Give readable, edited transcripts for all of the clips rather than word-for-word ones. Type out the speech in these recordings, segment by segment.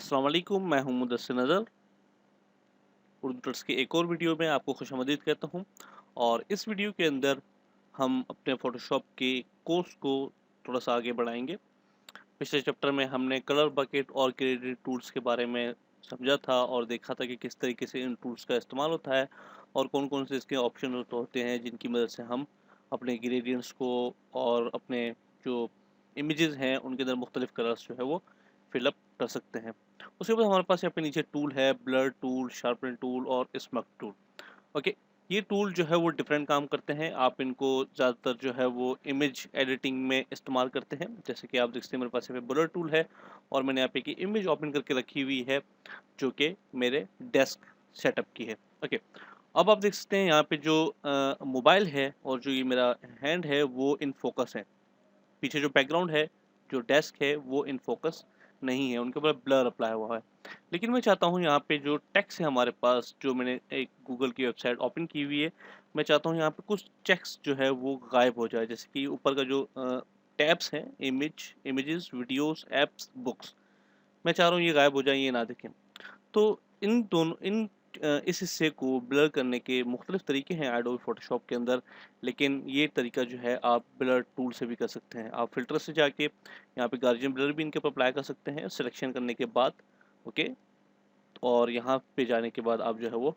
अस्सलाम वालेकुम, मैं हूं मुदस्सिर नज़र। उर्दू ट्रिक्स की एक और वीडियो में आपको खुशामदीद कहता हूं। और इस वीडियो के अंदर हम अपने फ़ोटोशॉप के कोर्स को थोड़ा सा आगे बढ़ाएंगे। पिछले चैप्टर में हमने कलर बकेट और क्रिएटिव टूल्स के बारे में समझा था और देखा था कि किस तरीके से इन टूल्स का इस्तेमाल होता है और कौन कौन से इसके ऑप्शन होते हैं जिनकी मदद से हम अपने ग्रेडियंट्स को और अपने जो इमेजेस हैं उनके अंदर मुख्तलिफ कलर्स जो है वो फिलअप कर सकते हैं। उसके बाद हमारे पास यहाँ पे नीचे टूल है, ब्लर टूल, शार्पन टूल और स्मग टूल। ओके, ये टूल जो है वो डिफरेंट काम करते हैं। आप इनको ज़्यादातर जो है वो इमेज एडिटिंग में इस्तेमाल करते हैं। जैसे कि आप देखते हैं मेरे पास यहाँ पे ब्लर टूल है और मैंने यहाँ पे की इमेज ओपन करके रखी हुई है जो कि मेरे डेस्क सेटअप की है। ओके, अब आप देख सकते हैं यहाँ पे जो मोबाइल है और जो ये मेरा हैंड है वो इन फोकस है। पीछे जो बैकग्राउंड है, जो डेस्क है वो इन फोकस नहीं है, उनके ऊपर ब्लर अप्लाई हुआ है। लेकिन मैं चाहता हूँ यहाँ पे जो टेक्स्ट है हमारे पास, जो मैंने एक गूगल की वेबसाइट ओपन की हुई है, मैं चाहता हूँ यहाँ पे कुछ टेक्स्ट जो है वो गायब हो जाए। जैसे कि ऊपर का जो टैब्स हैं, इमेजेस, वीडियोस, एप्स, बुक्स, मैं चाह रहा हूँ ये गायब हो जाए, ये ना दिखें। तो इस हिस्से को ब्लर करने के मुख्तलिफ तरीके हैं एडोबी फ़ोटोशॉप के अंदर। लेकिन ये तरीका जो है आप ब्लर टूल से भी कर सकते हैं। आप फ़िल्टर से जाके यहाँ पे गार्जियन ब्लर भी इनके ऊपर अप्लाई कर सकते हैं सिलेक्शन करने के बाद। ओके, और यहाँ पे जाने के बाद आप जो है वो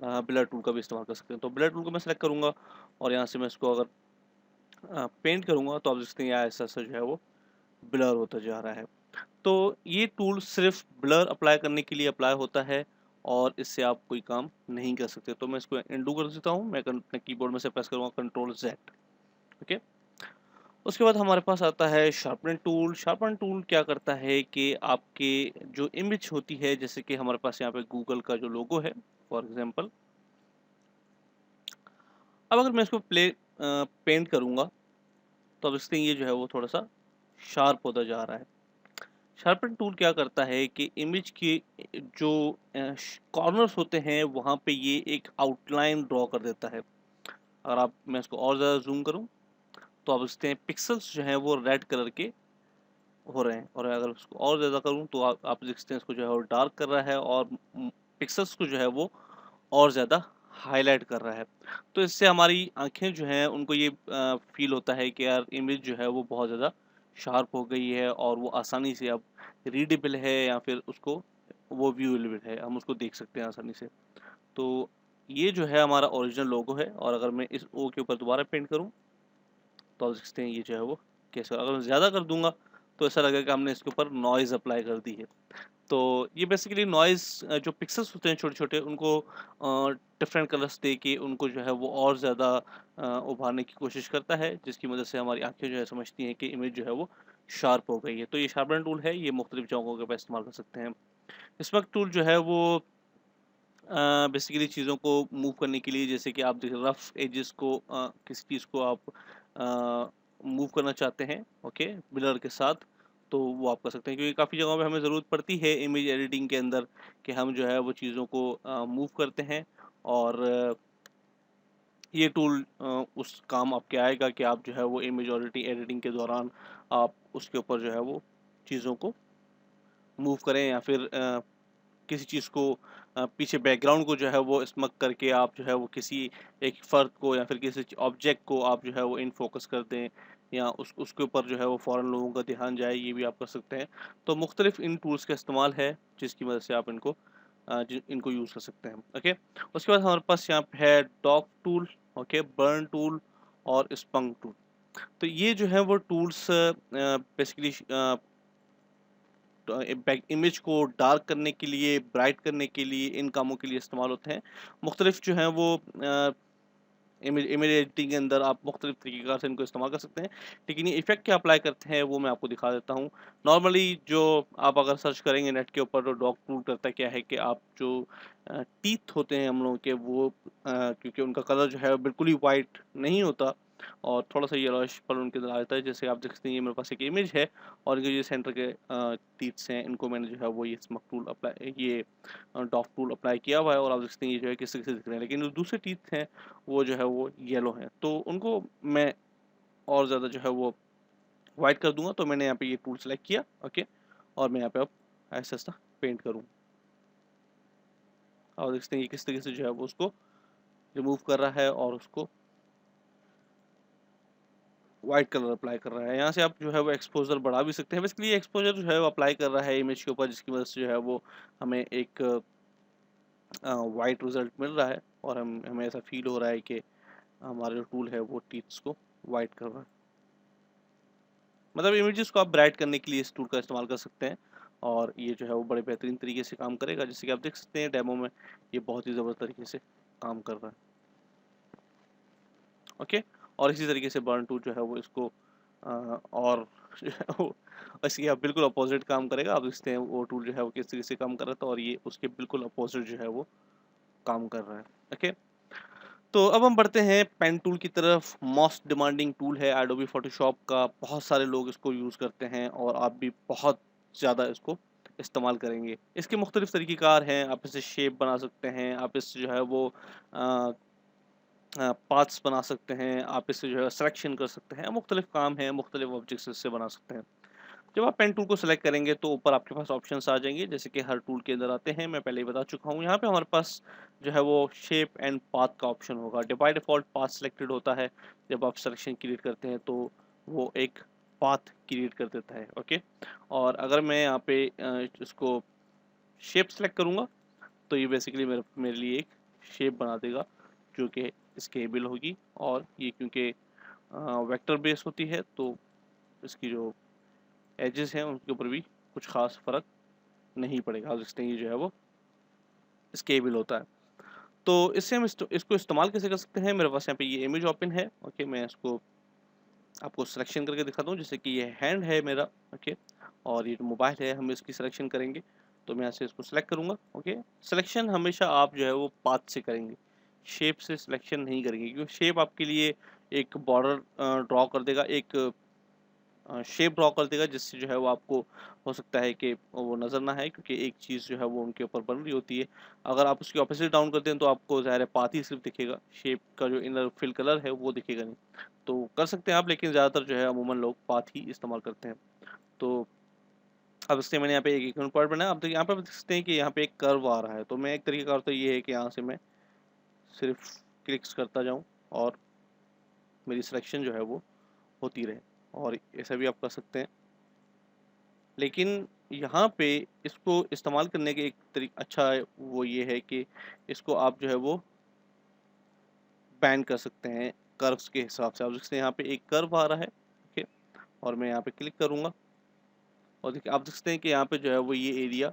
ब्लर टूल का भी इस्तेमाल कर सकते हैं। तो ब्लर टूल को मैं सेलेक्ट करूँगा और यहाँ से मैं इसको अगर पेंट करूँगा तो आप देख सकते हैं यहाँ ऐसा-ऐसा जो है वो ब्लर होता जा रहा है। तो ये टूल सिर्फ ब्लर अप्लाई करने के लिए अप्लाई होता है और इससे आप कोई काम नहीं कर सकते। तो मैं इसको अनडू कर देता हूँ। मैं अपने कीबोर्ड में से प्रेस करूँगा कंट्रोल जेड। ओके, उसके बाद हमारे पास आता है शार्पनर टूल। शार्पनर टूल क्या करता है कि आपके जो इमेज होती है, जैसे कि हमारे पास यहाँ पे गूगल का जो लोगो है फॉर एग्जांपल, अब अगर मैं इसको पेंट करूँगा तो अब इससे ये जो है वो थोड़ा सा शार्प होता जा रहा है। शार्पन टूल क्या करता है कि इमेज के जो कॉर्नर्स होते हैं वहाँ पे ये एक आउटलाइन ड्रॉ कर देता है। अगर आप मैं इसको और ज़्यादा जूम करूँ तो आप देखते हैं पिक्सेल्स जो हैं वो रेड कलर के हो रहे हैं, और अगर उसको और ज़्यादा करूँ तो आप देख सकते हैं इसको जो है वो डार्क कर रहा है और पिक्सेल्स को जो है वो और ज़्यादा हाईलाइट कर रहा है। तो इससे हमारी आँखें जो हैं उनको ये फ़ील होता है कि यार इमेज जो है वो बहुत ज़्यादा शार्प हो गई है और वो आसानी से अब रीडेबल है या फिर उसको वो व्यूएबल है, हम उसको देख सकते हैं आसानी से। तो ये जो है हमारा ओरिजिनल लोगो है और अगर मैं इस ओ के ऊपर दोबारा पेंट करूँ तो आप देख सकते हैं ये जो है वो कैसे, अगर मैं ज़्यादा कर दूँगा तो ऐसा लगेगा हमने इसके ऊपर नॉइज़ अप्लाई कर दी है। तो ये बेसिकली नॉइज़ जो पिक्सेल्स होते हैं छोटे-छोटे उनको डिफरेंट कलर्स दे के उनको जो है वो और ज़्यादा उभारने की कोशिश करता है, जिसकी मदद से हमारी आँखें जो है समझती हैं कि इमेज जो है वो शार्प हो गई है। तो ये शार्पनर टूल है, ये मुख्तलिफ जगहों के ऊपर इस्तेमाल कर सकते हैं। स्मग टूल जो है वो बेसिकली चीज़ों को मूव करने के लिए, जैसे कि आप देख रफ एजेस को किसी चीज़ को आप मूव करना चाहते हैं, ओके, ब्लर के साथ, तो वो आप कर सकते हैं क्योंकि काफ़ी जगहों पे हमें ज़रूरत पड़ती है इमेज एडिटिंग के अंदर कि हम जो है वो चीज़ों को मूव करते हैं। और ये टूल उस काम आपके आएगा कि आप जो है वो इमेज एडिटिंग के दौरान आप उसके ऊपर जो है वो चीज़ों को मूव करें या फिर किसी चीज़ को पीछे बैकग्राउंड को जो है वो स्मग करके आप जो है वो किसी एक फ़र्द को या फिर किसी ऑब्जेक्ट को आप जो है वो इन फोकस कर दें या उसके ऊपर जो है वो फ़ौरन लोगों का ध्यान जाए, ये भी आप कर सकते हैं। तो मुख्तलिफ इन टूल्स का इस्तेमाल है जिसकी मदद से आप इनको यूज़ कर सकते हैं। ओके, उसके बाद हमारे पास यहाँ पे है dog tool, okay, burn tool और स्पंग टूल। तो ये जो है वो टूल्स बेसिकली बैक इमेज को डार्क करने के लिए, ब्राइट करने के लिए, इन कामों के लिए इस्तेमाल होते हैं। मुख्तलिफ जो हैं वो इमेज एडिटिंग के अंदर आप मुख्तलिफ तरीक़ेकार से इनको इस्तेमाल कर सकते हैं। लेकिन ये इफ़ेक्ट क्या अप्लाई करते हैं वो मैं आपको दिखा देता हूँ। नॉर्मली जो आप अगर सर्च करेंगे नेट के ऊपर तो डॉग टूल करता क्या है कि आप जो टीथ होते हैं हम लोगों के वो क्योंकि उनका कलर जो है बिल्कुल ही वाइट नहीं होता और थोड़ा-सा येलोइश पन उनके अंदर आ जाता है। जैसे आप देख सकते हैं ये मेरे पास एक इमेज है और इनके जो सेंटर के टीथ्स हैं इनको मैंने जो है वो ये स्मग टूल अप्लाई ये डॉग टूल अप्लाई किया हुआ है और आप देख सकते हैं ये जो है किससे-किससे दिख रहे हैं। लेकिन जो दूसरे टीथ हैं वो जो है वो येलो हैं। तो उनको मैं और ज़्यादा जो है वो व्हाइट कर दूँगा, तो मैंने यहाँ पे ये टूल सेलेक्ट किया, ओके, और मैं यहाँ पे अब ऐसा ऐसा पेंट करूँ। और देखते हैं ये किस तरीके से जो है वो उसको रिमूव कर रहा है और उसको वाइट कलर अप्लाई कर रहा है। यहाँ से आप जो है वो एक्सपोजर बढ़ा भी सकते हैं। बेसिकली एक्सपोजर जो है वो अप्लाई कर रहा है इमेज के ऊपर, जिसकी वजह से जो है वो हमें एक वाइट रिजल्ट मिल रहा है और हमें ऐसा फील हो रहा है कि हमारा जो टूल है वो टीथ्स को वाइट कर रहा है। मतलब इमेजेस को आप ब्राइट करने के लिए इस टूल का इस्तेमाल कर सकते हैं और ये जो है वो बड़े बेहतरीन तरीके से काम करेगा। जैसे कि आप देख सकते हैं डेमो में ये बहुत ही ज़बरदस्त तरीके से काम कर रहा है। ओके, और इसी तरीके से बर्न टूल जो है वो इसको और जो है वो इसकी आप बिल्कुल अपोजिट काम करेगा। आप देखते हैं वो टूल जो है वो किस तरीके से काम कर रहा था और ये उसके बिल्कुल अपोजिट जो है वो काम कर रहा है। ओके, तो अब हम बढ़ते हैं पेन टूल की तरफ। मोस्ट डिमांडिंग टूल है एडोबी फोटोशॉप का। बहुत सारे लोग इसको यूज़ करते हैं और आप भी बहुत ज़्यादा इसको इस्तेमाल करेंगे। इसके मुख्तलिफ तरीक़ेकार हैं। आप इससे शेप बना सकते हैं, आप इससे जो है वो पाथ्स बना सकते हैं, आप इससे जो है सिलेक्शन कर सकते हैं। मुख्तलिफ काम हैं, मुख्तलिफ ऑब्जेक्ट्स इससे बना सकते हैं। जब आप पेन टूल को सेलेक्ट करेंगे तो ऊपर आपके पास ऑप्शंस आ जाएंगे, जैसे कि हर टूल के अंदर आते हैं। मैं पहले ही बता चुका हूँ। यहाँ पे हमारे पास जो है वो शेप एंड पाथ का ऑप्शन होगा। बाय डिफ़ॉल्ट पाथ सेलेक्टेड होता है। जब आप सिलेक्शन क्रिएट करते हैं तो वो एक पाथ क्रिएट कर देता है। ओके, और अगर मैं यहाँ पे इसको शेप सेलेक्ट करूँगा तो ये बेसिकली मेरे मेरे लिए एक शेप बना देगा जो कि स्केलेबल होगी। और ये क्योंकि वेक्टर बेस होती है तो इसकी जो एजेस हैं उनके ऊपर भी कुछ खास फ़र्क नहीं पड़ेगा। आप देखते हैं ये जो है वो स्केलेबल होता है। तो इससे हम इसको इस्तेमाल कैसे कर सकते हैं। मेरे पास यहाँ पे ये इमेज ओपन है। ओके, मैं इसको आपको सिलेक्शन करके दिखाता हूँ। जैसे कि ये हैंड है मेरा। ओके, और ये मोबाइल है, हम इसकी सिलेक्शन करेंगे तो मैं यहाँ से इसको सेलेक्ट करूँगा। ओके, सिलेक्शन हमेशा आप जो है वो पाथ से करेंगे, शेप से सिलेक्शन नहीं करेंगे, क्योंकि शेप आपके लिए एक बॉर्डर ड्रॉ कर देगा, एक शेप ड्रॉ कर देगा, जिससे जो है वो आपको हो सकता है कि वो नज़र ना आए, क्योंकि एक चीज़ जो है वो उनके ऊपर बन रही होती है। अगर आप उसकी ऑपोजिट डाउन करते हैं तो आपको ज़ाहिर है पाथ ही सिर्फ दिखेगा, शेप का जो इनर फिल कलर है वो दिखेगा नहीं। तो कर सकते हैं आप, लेकिन ज़्यादातर जो है अमूमन लोग पाथ ही इस्तेमाल करते हैं। तो अब इससे मैंने यहाँ पे एक इक्वल पॉइंट बनाया। अब यहाँ पे आप देख सकते हैं कि यहाँ पे एक कर्व आ रहा है। तो मैं एक तरीके का तो ये है कि यहाँ से मैं सिर्फ क्लिक्स करता जाऊँ और मेरी सिलेक्शन जो है वो होती रहे, और ऐसा भी आप कर सकते हैं। लेकिन यहाँ पे इसको इस्तेमाल करने के एक अच्छा वो ये है कि इसको आप जो है वो बैंड कर सकते हैं कर्व्स के हिसाब से। आप देखते हैं यहाँ पे एक कर्व आ रहा है। ओके, और मैं यहाँ पे क्लिक करूँगा और देखिए आप देख सकते हैं कि यहाँ पे जो है वो ये एरिया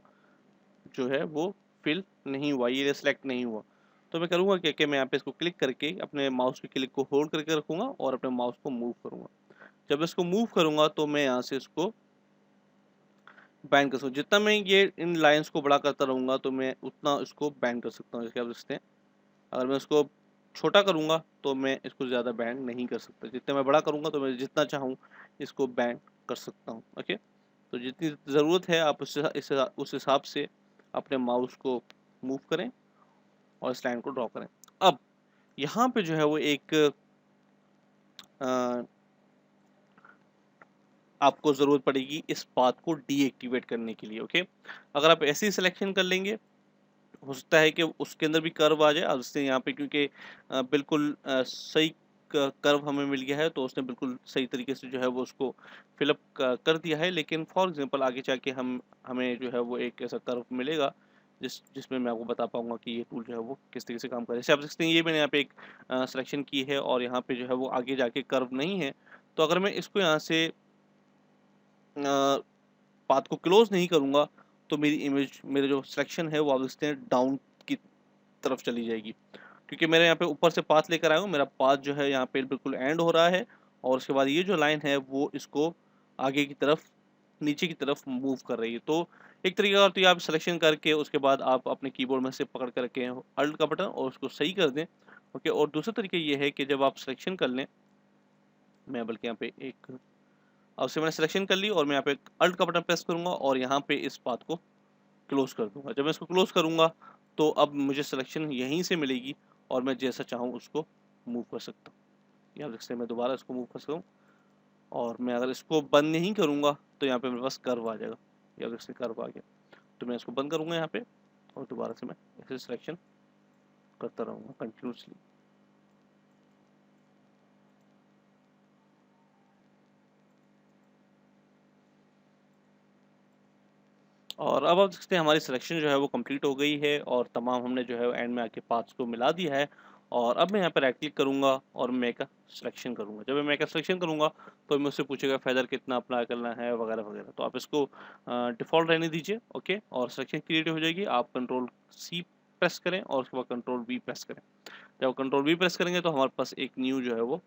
जो है वो फिल नहीं हुआ, ये सिलेक्ट नहीं हुआ। तो मैं करूँगा क्या कि मैं यहाँ पे इसको क्लिक करके अपने माउस के क्लिक को होल्ड करके रखूँगा और अपने माउस को मूव करूँगा। जब इसको मूव करूँगा तो मैं यहाँ से इसको बैंड कर सकता हूँ। जितना मैं ये इन लाइन्स को बड़ा करता रहूँगा तो मैं उतना इसको बैंड कर सकता हूँ। जैसे आप देखते हैं, अगर मैं इसको छोटा करूँगा तो मैं इसको ज़्यादा बैंड नहीं कर सकता। जितना मैं बड़ा करूँगा तो मैं जितना चाहूँ इसको बैंड कर सकता हूँ। ओके, तो जितनी ज़रूरत है आप उस हिसाब से अपने माउस को मूव करें और इस लाइन को ड्रॉ करें। अब यहाँ पे जो है वो एक आपको ज़रूरत पड़ेगी इस पाथ को डीएक्टिवेट करने के लिए। ओके, अगर आप ऐसे ही सिलेक्शन कर लेंगे, हो सकता है कि उसके अंदर भी कर्व आ जाए। अब इससे यहाँ पे क्योंकि बिल्कुल सही कर्व हमें मिल गया है, तो उसने बिल्कुल सही तरीके से जो है वो उसको फिलअप कर दिया है। लेकिन फॉर एग्जांपल आगे जाके हमें जो है वो एक ऐसा कर्व मिलेगा जिसमें मैं आपको बता पाऊंगा कि ये टूल जो है वो किस तरीके से काम कर रहा है। जैसे आप देखते हैं ये मैंने यहाँ पे एक सिलेक्शन की है और यहाँ पे जो है वो आगे जाके कर्व नहीं है। तो अगर मैं इसको यहाँ से पाथ को क्लोज नहीं करूँगा तो मेरी इमेज, मेरे जो सिलेक्शन है वो आप देखते हैं डाउन की तरफ चली जाएगी, क्योंकि मेरे यहाँ पे ऊपर से पाथ लेकर आया हूँ। मेरा पाथ जो है यहाँ पे बिल्कुल एंड हो रहा है और उसके बाद ये जो लाइन है वो इसको आगे की तरफ, नीचे की तरफ मूव कर रही है। तो एक तरीका और तो ये आप सिलेक्शन करके उसके बाद आप अपने कीबोर्ड में से पकड़ कर रखें अल्ट का बटन और उसको सही कर दें। ओके, और दूसरा तरीका ये है कि जब आप सिलेक्शन कर लें, मैं बल्कि यहाँ पे एक, अब से मैंने सिलेक्शन कर ली और मैं यहाँ पे अल्ट का बटन प्रेस करूँगा और यहाँ पे इस पाथ को क्लोज कर दूंगा। जब मैं इसको क्लोज करूँगा तो अब मुझे सिलेक्शन यहीं से मिलेगी और मैं जैसा चाहूँ उसको मूव कर सकता हूँ। यहाँ देख सकते हैं मैं दोबारा इसको मूव कर सकता हूँ और मैं अगर इसको बंद नहीं करूँगा तो यहाँ पे मेरे पास कर्व आ जाएगा। यहाँ देख सकते हैं कर्व आ गया। तो मैं इसको बंद करूँगा यहाँ पे और दोबारा से मैं ऐसे सिलेक्शन करता रहूँगा कंटिन्यूसली। और अब आप देख सकते हैं हमारी सिलेक्शन जो है वो कंप्लीट हो गई है और तमाम हमने जो है एंड में आके पार्ट्स को मिला दिया है। और अब मैं यहाँ पे राइट क्लिक करूँगा और मेक अ सिलेक्शन करूँगा। जब मैं मेक अ सिलेक्शन करूँगा तो मुझसे पूछेगा फेदर कितना अप्लाई करना है वगैरह वगैरह, तो आप इसको डिफ़ॉल्ट रहने दीजिए। ओके, और सिलेक्शन क्रिएट हो जाएगी। आप कंट्रोल सी प्रेस करें और उसके बाद कंट्रोल वी प्रेस करें। जब कंट्रोल वी प्रेस करेंगे तो हमारे पास एक न्यू जो है वो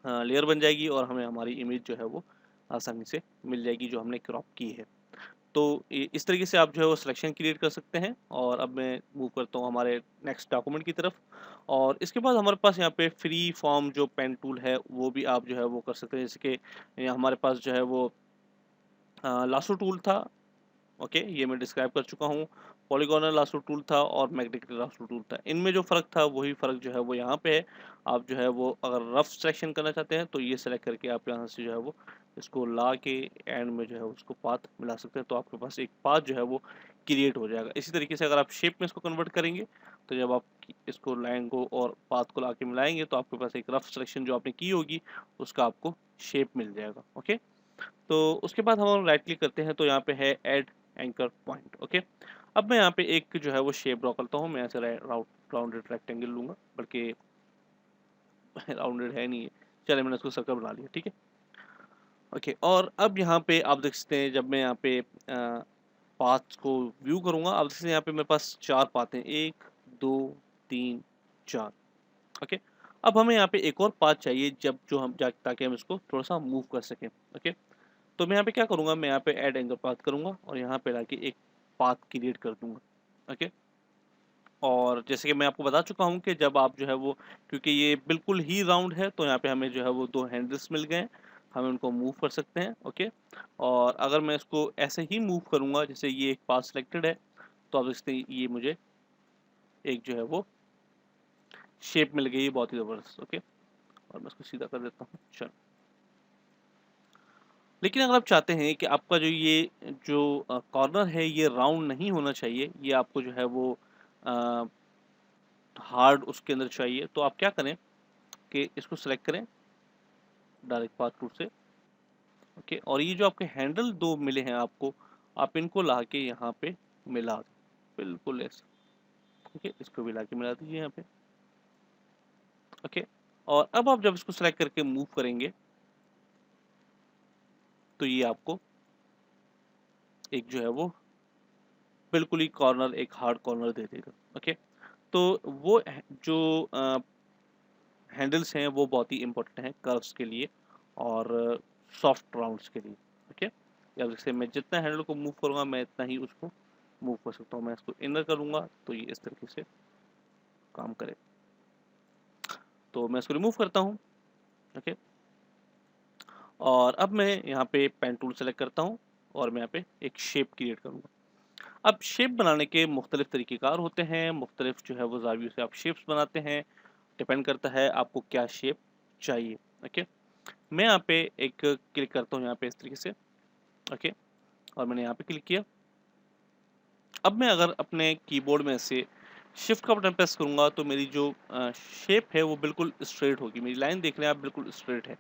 लेयर बन जाएगी और हमें हमारी इमेज जो है वो आसानी से मिल जाएगी जो हमने क्रॉप की है। तो इस तरीके से आप जो है वो सिलेक्शन क्रिएट कर सकते हैं। और अब मैं मूव करता हूँ हमारे नेक्स्ट डॉक्यूमेंट की तरफ। और इसके बाद हमारे पास यहाँ पे फ्री फॉर्म जो पेन टूल है वो भी आप जो है वो कर सकते हैं। जैसे कि हमारे पास जो है वो लासो टूल था। ओके, ये मैं डिस्क्राइब कर चुका हूँ। पॉलीगोनल लासो टूल था और मैग्नेटिक लासो टूल था। इनमें जो फ़र्क था वही फ़र्क जो है वो यहाँ पे है। आप जो है वो अगर रफ सिलेक्शन करना चाहते हैं तो ये सेलेक्ट करके आप यहाँ से जो है वो इसको ला के एंड में जो है उसको पाथ मिला सकते हैं, तो आपके पास एक पाथ जो है वो क्रिएट हो जाएगा। इसी तरीके से अगर आप शेप में इसको कन्वर्ट करेंगे तो जब आप इसको लाइन को और पाथ को ला के मिलाएंगे तो आपके पास एक रफ सिलेक्शन जो आपने की होगी उसका आपको शेप मिल जाएगा। ओके, तो उसके बाद हम राइट क्लिक करते हैं तो यहाँ पे है ऐड एंकर पॉइंट। ओके, अब मैं यहाँ पे एक जो है वो शेप ड्रॉ करता हूँ। मैं ऐसे राउंडेड रेक्टेंगल लूंगा, बल्कि राउंडेड है नहीं है, चलिए मैंने उसको सर्कल बना लिया। ठीक है, ओके। और अब यहाँ पे आप देख सकते हैं जब मैं यहाँ पे पाथ को व्यू करूंगा, आप देख सकते हैं यहाँ पे मेरे पास 4 पाथ हैं, 1 2 3 4। ओके, अब हमें यहाँ पे एक और पाथ चाहिए जब जो हम ताकि हम इसको थोड़ा सा मूव कर सकें। ओके, तो मैं यहाँ पे क्या करूँगा, मैं यहाँ पे ऐड एंकर पाथ करूँगा और यहाँ पे लाके एक पाथ क्रिएट कर दूंगा। ओके, और जैसे कि मैं आपको बता चुका हूँ कि जब आप जो है वो, क्योंकि ये बिल्कुल ही राउंड है तो यहाँ पे हमें जो है वो 2 हैंडल्स मिल गए हैं, हम उनको मूव कर सकते हैं। ओके, और अगर मैं इसको ऐसे ही मूव करूँगा, जैसे ये एक पाथ सिलेक्टेड है, तो आप देखते हैं ये मुझे एक जो है वो शेप मिल गई है, बहुत ही ज़बरदस्त। ओके, और मैं इसको सीधा कर देता हूँ। चलो, लेकिन अगर आप चाहते हैं कि आपका जो ये जो कॉर्नर है ये राउंड नहीं होना चाहिए, ये आपको जो है वो हार्ड उसके अंदर चाहिए, तो आप क्या करें कि इसको सेलेक्ट करें डायरेक्ट पाथ टूल से। ओके, और ये जो आपके हैंडल 2 मिले हैं आपको, आप इनको ला के यहाँ पे मिला दो, बिल्कुल ऐसे। ओके, इसको भी ला के मिला दीजिए यहाँ पे। ओके, और अब आप जब इसको सेलेक्ट करके मूव करेंगे तो ये आपको एक जो है वो बिल्कुल ही कॉर्नर, एक हार्ड कॉर्नर दे देगा। ओके, तो वो जो हैंडल्स हैं वो बहुत ही इंपॉर्टेंट हैं कर्व्स के लिए और सॉफ्ट राउंड्स के लिए। ओके, या जैसे मैं जितना हैंडल को मूव करूँगा मैं इतना ही उसको मूव कर सकता हूँ। मैं इसको इनर करूँगा तो ये इस तरीके से काम करे, तो मैं इसको रिमूव करता हूँ। ओके, और अब मैं यहाँ पे पेन टूल सेलेक्ट करता हूँ और मैं यहाँ पे एक शेप क्रिएट करूँगा। अब शेप बनाने के मुख्तलिफ तरीक़ेकार होते हैं, मुख्तलिफ जो है वो ज़ावियों से आप शेप्स बनाते हैं, डिपेंड करता है आपको क्या शेप चाहिए। ओके, मैं यहाँ पे एक क्लिक करता हूँ यहाँ पे इस तरीके से। ओके, और मैंने यहाँ पे क्लिक किया। अब मैं अगर अपने कीबोर्ड में से शिफ्ट का बटन प्रेस करूँगा तो मेरी जो शेप है वो बिल्कुल स्ट्रेट होगी। मेरी लाइन देख रहे हैं आप, बिल्कुल स्ट्रेट है।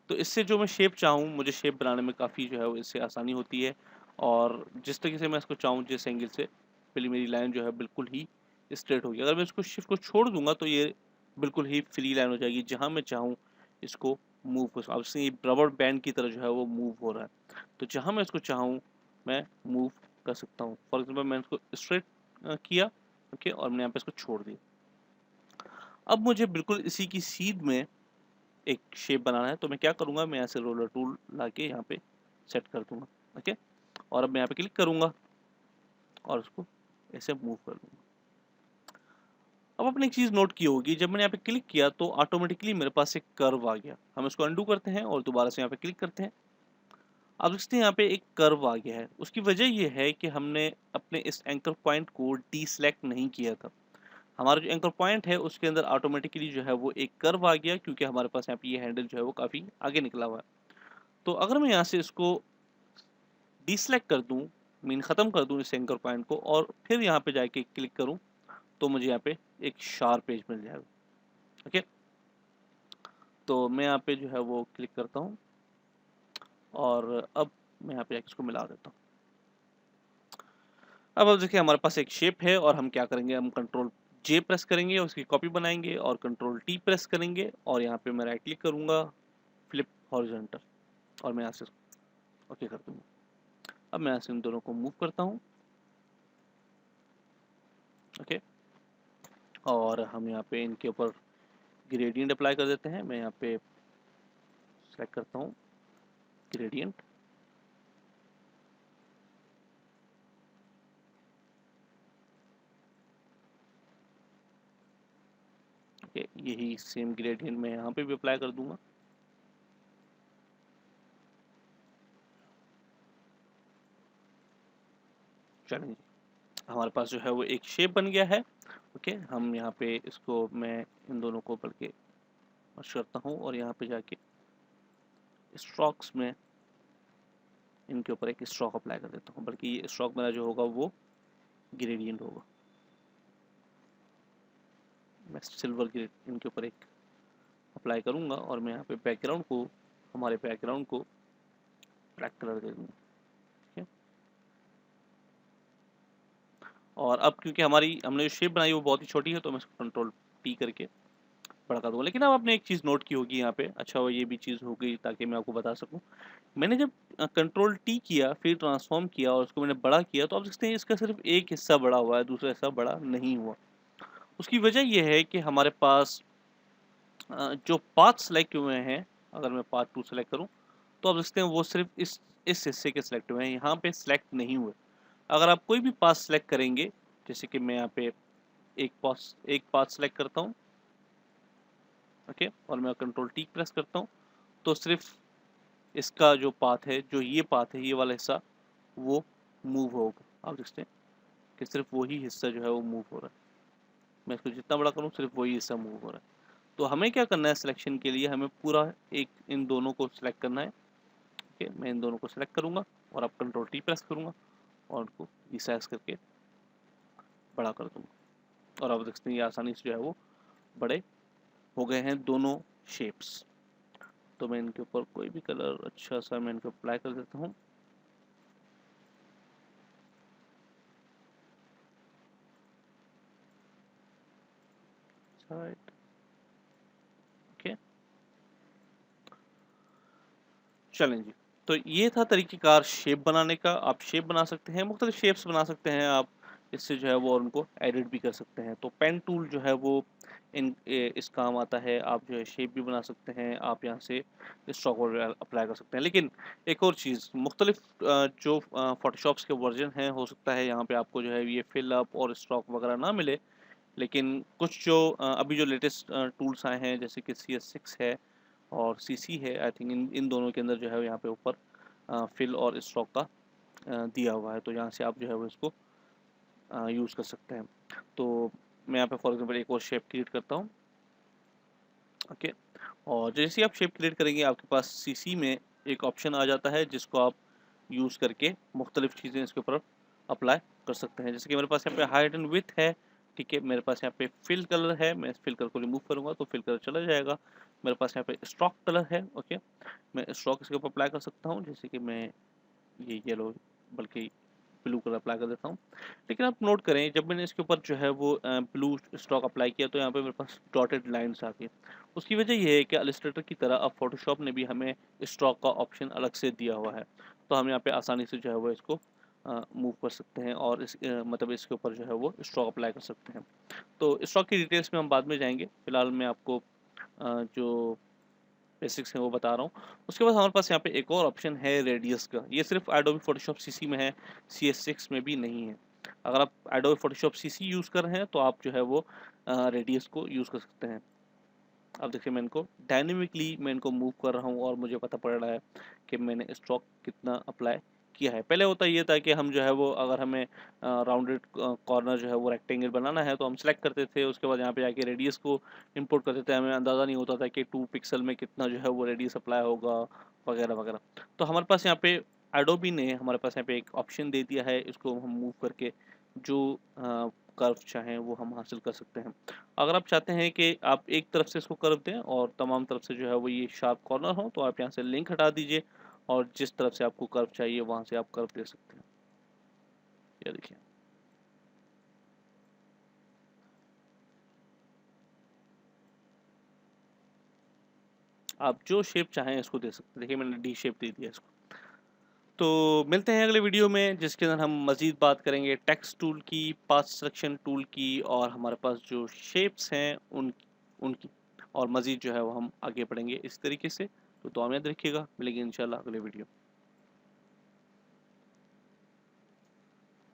तो इससे जो मैं शेप चाहूँ, मुझे शेप बनाने में काफ़ी जो है वो इससे आसानी होती है। और जिस तरीके से मैं इसको चाहूँ, जिस एंगल से, पहले मेरी लाइन जो है बिल्कुल ही स्ट्रेट होगी। अगर मैं इसको शिफ्ट को छोड़ दूँगा तो ये बिल्कुल ही फ्री लाइन हो जाएगी, जहाँ मैं चाहूँ इसको मूव कर सकूँ। अब इससे ये रबर बैंड की तरह जो है वो मूव हो रहा है, तो जहाँ मैं इसको चाहूँ मैं मूव कर सकता हूँ। फॉर एग्जाम्पल मैंने इसको स्ट्रेट किया। ओके, और मैंने यहाँ पे इसको छोड़ दिया। अब मुझे बिल्कुल इसी की सीध में एक शेप बनाना है, तो मैं क्या करूँगा, मैं यहाँ से रोलर टूल लाके यहाँ पे सेट कर दूँगा। ओके, और अब मैं यहाँ पे क्लिक करूँगा और उसको ऐसे मूव कर दूँगा। अब आपने एक चीज़ नोट की होगी, जब मैंने यहाँ पे क्लिक किया तो ऑटोमेटिकली मेरे पास एक कर्व आ गया। हम इसको अंडू करते हैं और दोबारा से यहाँ पे क्लिक करते हैं। आप देखते हैं यहाँ पे एक कर्व आ गया है। उसकी वजह ये है कि हमने अपने इस एंकर पॉइंट को डीसेलेक्ट नहीं किया था। हमारा जो एंकर पॉइंट है उसके अंदर ऑटोमेटिकली जो है वो एक कर्व आ गया, क्योंकि हमारे पास यहाँ पे ये हैंडल जो है वो काफ़ी आगे निकला हुआ है। तो अगर मैं यहाँ से इसको डीसेलेक्ट कर दूं, मीन ख़त्म कर दूँ इस एंकर पॉइंट को और फिर यहाँ पे जाके क्लिक करूँ तो मुझे यहाँ पे एक शार्प एज मिल जाएगा। ओके, तो मैं यहाँ पे जो है वो क्लिक करता हूँ और अब मैं यहाँ पे इसको मिला देता हूँ। अब देखिए हमारे पास एक शेप है और हम क्या करेंगे, हम कंट्रोल जे प्रेस करेंगे, उसकी कॉपी बनाएंगे और कंट्रोल टी प्रेस करेंगे और यहाँ पे मैं राइट क्लिक करूँगा, फ्लिप हॉरिजॉन्टल, और मैं यहाँ से ओके कर दूँगा। अब मैं यहाँ से इन दोनों को मूव करता हूँ। ओके, और हम यहाँ पे इनके ऊपर ग्रेडियंट अप्लाई कर देते हैं। मैं यहाँ पे सेलेक्ट करता हूँ ग्रेडियंट, ओके, यही सेम ग्रेडियंट मैं यहाँ पे भी अप्लाई कर दूंगा। चलेंगे, हमारे पास जो है वो एक शेप बन गया है। ओके, हम यहाँ पे इसको मैं इन दोनों को बल्कि मर्ज करता हूँ और यहाँ पे जाके स्ट्रोक्स में इनके ऊपर एक स्ट्रोक अप्लाई कर देता हूँ, बल्कि ये स्ट्रोक मेरा जो होगा वो ग्रेडियंट होगा। मैं सिल्वर ग्रेड इनके ऊपर एक अप्लाई करूँगा और मैं यहाँ पे बैकग्राउंड को, हमारे बैकग्राउंड को ब्लैक कलर दे दूँगा। ठीक है, और अब क्योंकि हमने जो शेप बनाई वो बहुत ही छोटी है तो मैं इसको कंट्रोल टी करके बड़ा कर दूंगा। लेकिन अब आपने एक चीज़ नोट की होगी यहाँ पे, अच्छा वो ये भी चीज़ हो गई ताकि मैं आपको बता सकूँ। मैंने जब कंट्रोल टी किया फिर ट्रांसफॉर्म किया और उसको मैंने बड़ा किया तो आप देखते हैं इसका सिर्फ एक हिस्सा बड़ा हुआ है, दूसरा हिस्सा बड़ा नहीं हुआ। उसकी वजह यह है कि हमारे पास जो पाथ सेलेक्ट हुए हैं, अगर मैं पाथ 2 सेलेक्ट करूँ तो आप देखते हैं वो सिर्फ इस हिस्से के सिलेक्ट हुए हैं, यहाँ पे सिलेक्ट नहीं हुए। अगर आप कोई भी पाथ सेलेक्ट करेंगे, जैसे कि मैं यहाँ पे एक पाथ सेलेक्ट करता हूँ, ओके, और मैं कंट्रोल टी प्रेस करता हूँ तो सिर्फ इसका जो पाथ है, जो ये पाथ है, ये वाला हिस्सा वो मूव होगा। आप देखते हैं कि सिर्फ वही हिस्सा जो है वो मूव हो रहा है। मैं इसको जितना बड़ा करूँ सिर्फ वही हिस्सा मूव हो रहा है। तो हमें क्या करना है, सिलेक्शन के लिए हमें पूरा एक इन दोनों को सिलेक्ट करना है। ओके, मैं इन दोनों को सिलेक्ट करूँगा और अब कंट्रोल टी प्रेस करूँगा और उनको रिसाइज करके बड़ा कर दूँगा और आप देखते हैं ये आसानी से जो है वो बड़े हो गए हैं दोनों शेप्स। तो मैं इनके ऊपर कोई भी कलर अच्छा सा मैं इनको अप्लाई कर देता हूँ। राइट, ओके, चलें जी। तो ये था तरीक़ेकार शेप बनाने का। आप शेप बना सकते हैं, मुख्तलिफ शेप्स बना सकते हैं आप, इससे जो है वो और उनको एडिट भी कर सकते हैं। तो पेन टूल जो है वो इस काम आता है। आप जो है शेप भी बना सकते हैं, आप यहाँ से स्ट्रोक वगैरह अप्लाई कर सकते हैं। लेकिन एक और चीज़, मुख्तलिफ जो फ़ोटोशॉप्स के वर्ज़न हैं, हो सकता है यहाँ पे आपको जो है ये फिल अप और स्ट्रोक वगैरह ना मिले। लेकिन कुछ जो अभी जो लेटेस्ट टूल्स आए हैं जैसे कि CS6 है और CC है, आई थिंक इन इन दोनों के अंदर जो है यहाँ पे ऊपर फिल और स्ट्रोक का दिया हुआ है, तो यहाँ से आप जो है वो इसको यूज़ कर सकते हैं। तो मैं यहाँ पे फॉर एग्जांपल एक और शेप क्रिएट करता हूँ। ओके, और जैसे ही आप शेप क्रिएट करेंगे आपके पास CC में एक ऑप्शन आ जाता है जिसको आप यूज़ करके मुख्तलिफ चीज़ें इसके ऊपर अप्लाई कर सकते हैं। जैसे कि मेरे पास यहाँ पे हाइट एंड विड्थ है, ठीक है, मेरे पास यहाँ पे फिल कलर है, मैं इस फिल कलर को रिमूव करूँगा तो फिल कलर चला जाएगा। मेरे पास यहाँ पे स्ट्रोक कलर है, ओके, मैं स्ट्रोक इसके ऊपर अप्लाई कर सकता हूँ, जैसे कि मैं ये येलो बल्कि ब्लू कलर अप्लाई कर देता हूँ। लेकिन आप नोट करें जब मैंने इसके ऊपर जो है वो ब्लू स्ट्रोक अप्लाई किया तो यहाँ पे मेरे पास डॉटेड लाइन्स आ गई। उसकी वजह ये है कि इलस्ट्रेटर की तरह अब फोटोशॉप ने भी हमें स्ट्रोक का ऑप्शन अलग से दिया हुआ है, तो हम यहाँ पे आसानी से जो है वो इसको मूव कर सकते हैं और मतलब इसके ऊपर जो है वो स्ट्रोक अप्लाई कर सकते हैं। तो स्ट्रोक की डिटेल्स में हम बाद में जाएंगे, फिलहाल मैं आपको जो बेसिक्स हैं वो बता रहा हूँ। उसके बाद हमारे पास यहाँ पे एक और ऑप्शन है रेडियस का। ये सिर्फ एडोबी फोटोशॉप CC में है, CS6 में भी नहीं है। अगर आप एडोबी फोटोशॉप CC यूज़ कर रहे हैं तो आप जो है वो रेडियस को यूज़ कर सकते हैं। अब देखिए मैं इनको डायनेमिकली मैं इनको मूव कर रहा हूँ और मुझे पता पड़ रहा है कि मैंने स्ट्रोक कितना अप्लाई किया है। पहले होता ये था कि हम जो है वो अगर हमें राउंडेड कॉर्नर जो है वो रेक्टेंगल बनाना है तो हम सेलेक्ट करते थे, उसके बाद यहाँ पे जाके रेडियस को इंपोर्ट करते थे। हमें अंदाज़ा नहीं होता था कि 2 पिक्सल में कितना जो है वो रेडियस अप्लाई होगा वगैरह वगैरह। तो हमारे पास यहाँ पे एडोबी ने हमारे पास यहाँ पे एक ऑप्शन दे दिया है, इसको हम मूव करके जो कर्व चाहें वो हम हासिल कर सकते हैं। अगर आप चाहते हैं कि आप एक तरफ से इसको कर्व दें और तमाम तरफ से जो है वो ये शार्प कॉर्नर हो, तो आप यहाँ से लिंक हटा दीजिए और जिस तरफ से आपको कर्व चाहिए वहाँ से आप कर्व दे सकते हैं। ये देखिए, आप जो शेप चाहें इसको दे सकते हैं। देखिए मैंने डी शेप दे दिया इसको। तो मिलते हैं अगले वीडियो में, जिसके अंदर हम मज़ीद बात करेंगे टेक्स्ट टूल की, पाथ सिलेक्शन टूल की और हमारे पास जो शेप्स हैं उनकी, और मज़ीद जो है वो हम आगे बढ़ेंगे इस तरीके से। तो दुआ में याद रखिएगा, मिलेंगे इंशाल्लाह अगले वीडियो।